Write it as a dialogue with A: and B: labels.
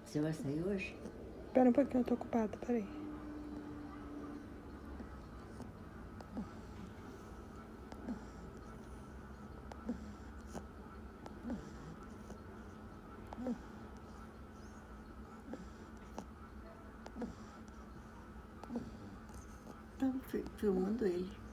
A: Você vai sair hoje?
B: Espera um pouquinho, eu tô ocupada, peraí.
A: Estava filmando ele.